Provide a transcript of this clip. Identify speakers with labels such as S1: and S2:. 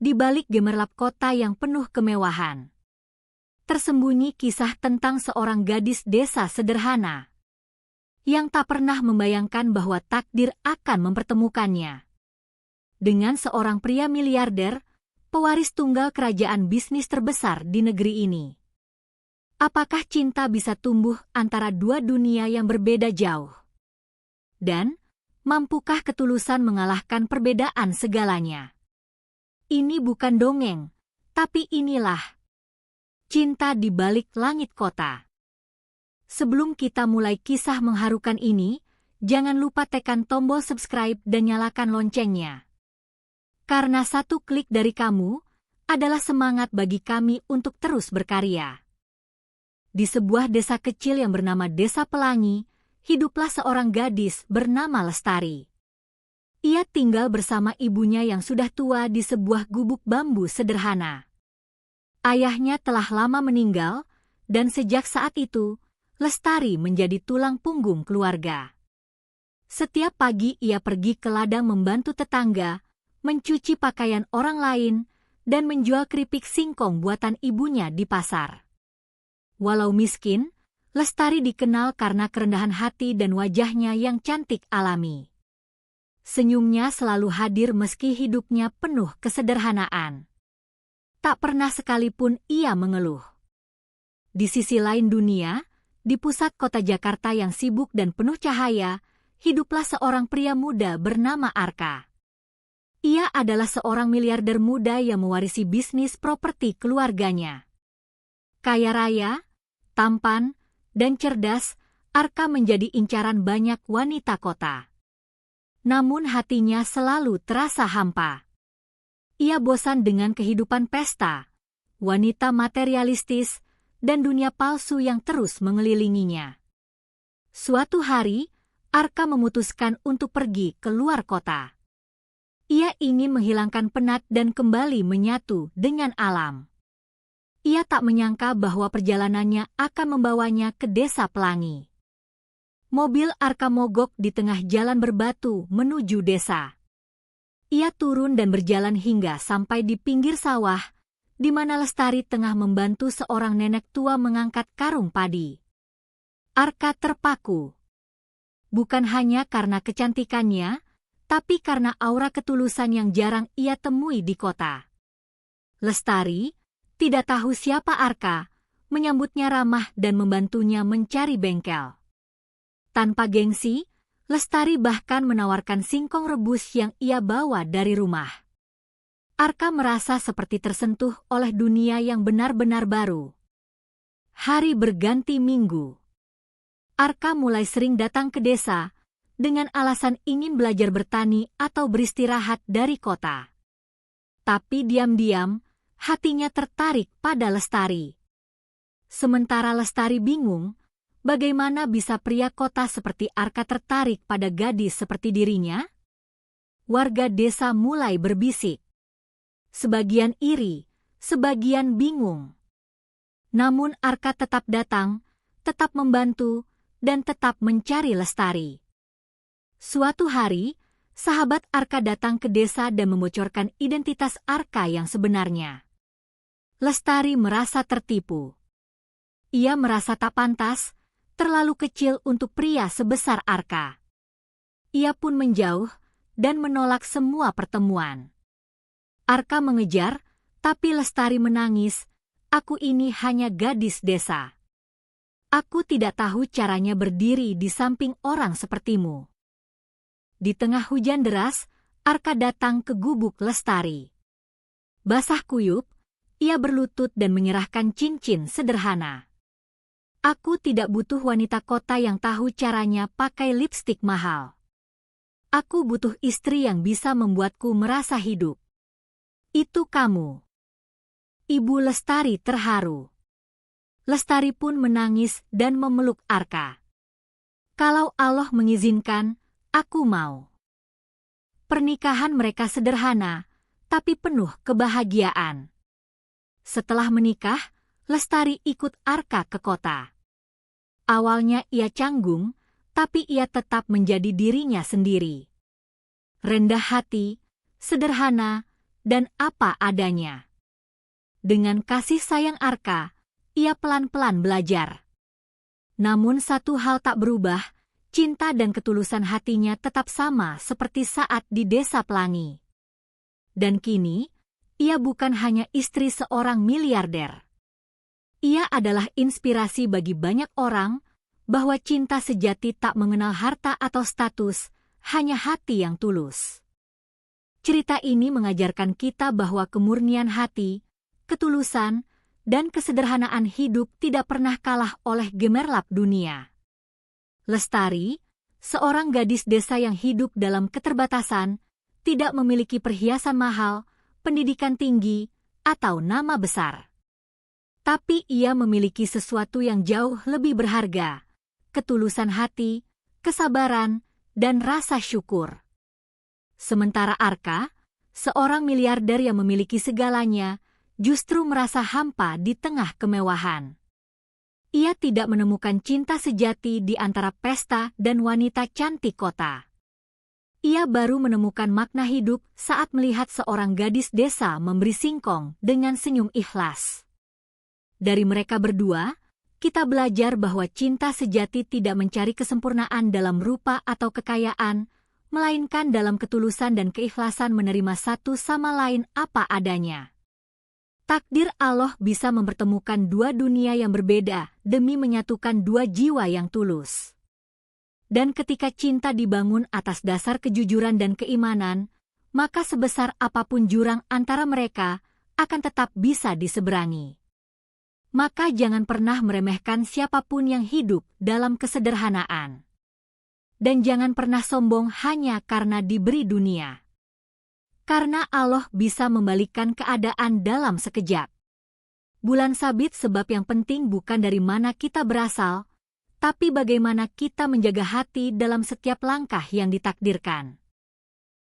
S1: Di balik gemerlap kota yang penuh kemewahan, tersembunyi kisah tentang seorang gadis desa sederhana yang tak pernah membayangkan bahwa takdir akan mempertemukannya dengan seorang pria miliarder, pewaris tunggal kerajaan bisnis terbesar di negeri ini. Apakah cinta bisa tumbuh antara dua dunia yang berbeda jauh? Dan, mampukah ketulusan mengalahkan perbedaan segalanya? Ini bukan dongeng, tapi inilah cinta di balik langit kota. Sebelum kita mulai kisah mengharukan ini, jangan lupa tekan tombol subscribe dan nyalakan loncengnya. Karena satu klik dari kamu adalah semangat bagi kami untuk terus berkarya. Di sebuah desa kecil yang bernama Desa Pelangi, hiduplah seorang gadis bernama Lestari. Ia tinggal bersama ibunya yang sudah tua di sebuah gubuk bambu sederhana. Ayahnya telah lama meninggal, dan sejak saat itu, Lestari menjadi tulang punggung keluarga. Setiap pagi ia pergi ke ladang membantu tetangga, mencuci pakaian orang lain, dan menjual keripik singkong buatan ibunya di pasar. Walau miskin, Lestari dikenal karena kerendahan hati dan wajahnya yang cantik alami. Senyumnya selalu hadir meski hidupnya penuh kesederhanaan. Tak pernah sekalipun ia mengeluh. Di sisi lain dunia, di pusat kota Jakarta yang sibuk dan penuh cahaya, hiduplah seorang pria muda bernama Arka. Ia adalah seorang miliarder muda yang mewarisi bisnis properti keluarganya. Kaya raya, tampan, dan cerdas, Arka menjadi incaran banyak wanita kota. Namun hatinya selalu terasa hampa. Ia bosan dengan kehidupan pesta, wanita materialistis, dan dunia palsu yang terus mengelilinginya. Suatu hari, Arka memutuskan untuk pergi ke luar kota. Ia ingin menghilangkan penat dan kembali menyatu dengan alam. Ia tak menyangka bahwa perjalanannya akan membawanya ke Desa Pelangi. Mobil Arka mogok di tengah jalan berbatu menuju desa. Ia turun dan berjalan hingga sampai di pinggir sawah, di mana Lestari tengah membantu seorang nenek tua mengangkat karung padi. Arka terpaku. Bukan hanya karena kecantikannya, tapi karena aura ketulusan yang jarang ia temui di kota. Lestari tidak tahu siapa Arka, menyambutnya ramah dan membantunya mencari bengkel. Tanpa gengsi, Lestari bahkan menawarkan singkong rebus yang ia bawa dari rumah. Arka merasa seperti tersentuh oleh dunia yang benar-benar baru. Hari berganti minggu. Arka mulai sering datang ke desa, dengan alasan ingin belajar bertani atau beristirahat dari kota. Tapi diam-diam, hatinya tertarik pada Lestari. Sementara Lestari bingung, bagaimana bisa pria kota seperti Arka tertarik pada gadis seperti dirinya? Warga desa mulai berbisik. Sebagian iri, sebagian bingung. Namun Arka tetap datang, tetap membantu, dan tetap mencari Lestari. Suatu hari, sahabat Arka datang ke desa dan membocorkan identitas Arka yang sebenarnya. Lestari merasa tertipu. Ia merasa tak pantas, terlalu kecil untuk pria sebesar Arka. Ia pun menjauh dan menolak semua pertemuan. Arka mengejar, tapi Lestari menangis, "Aku ini hanya gadis desa. Aku tidak tahu caranya berdiri di samping orang sepertimu." Di tengah hujan deras, Arka datang ke gubuk Lestari. Basah kuyup, ia berlutut dan menyerahkan cincin sederhana. "Aku tidak butuh wanita kota yang tahu caranya pakai lipstik mahal. Aku butuh istri yang bisa membuatku merasa hidup. Itu kamu." Ibu Lestari terharu. Lestari pun menangis dan memeluk Arka. "Kalau Allah mengizinkan, aku mau." Pernikahan mereka sederhana, tapi penuh kebahagiaan. Setelah menikah, Lestari ikut Arka ke kota. Awalnya ia canggung, tapi ia tetap menjadi dirinya sendiri. Rendah hati, sederhana, dan apa adanya. Dengan kasih sayang Arka, ia pelan-pelan belajar. Namun satu hal tak berubah, cinta dan ketulusan hatinya tetap sama seperti saat di Desa Pelangi. Dan kini, ia bukan hanya istri seorang miliarder. Ia adalah inspirasi bagi banyak orang bahwa cinta sejati tak mengenal harta atau status, hanya hati yang tulus. Cerita ini mengajarkan kita bahwa kemurnian hati, ketulusan, dan kesederhanaan hidup tidak pernah kalah oleh gemerlap dunia. Lestari, seorang gadis desa yang hidup dalam keterbatasan, tidak memiliki perhiasan mahal, pendidikan tinggi, atau nama besar. Tapi ia memiliki sesuatu yang jauh lebih berharga, ketulusan hati, kesabaran, dan rasa syukur. Sementara Arka, seorang miliarder yang memiliki segalanya, justru merasa hampa di tengah kemewahan. Ia tidak menemukan cinta sejati di antara pesta dan wanita cantik kota. Ia baru menemukan makna hidup saat melihat seorang gadis desa memberi singkong dengan senyum ikhlas. Dari mereka berdua, kita belajar bahwa cinta sejati tidak mencari kesempurnaan dalam rupa atau kekayaan, melainkan dalam ketulusan dan keikhlasan menerima satu sama lain apa adanya. Takdir Allah bisa mempertemukan dua dunia yang berbeda demi menyatukan dua jiwa yang tulus. Dan ketika cinta dibangun atas dasar kejujuran dan keimanan, maka sebesar apapun jurang antara mereka akan tetap bisa diseberangi. Maka jangan pernah meremehkan siapapun yang hidup dalam kesederhanaan. Dan jangan pernah sombong hanya karena diberi dunia. Karena Allah bisa membalikkan keadaan dalam sekejap. Bulan sabit sebab yang penting bukan dari mana kita berasal, tapi bagaimana kita menjaga hati dalam setiap langkah yang ditakdirkan.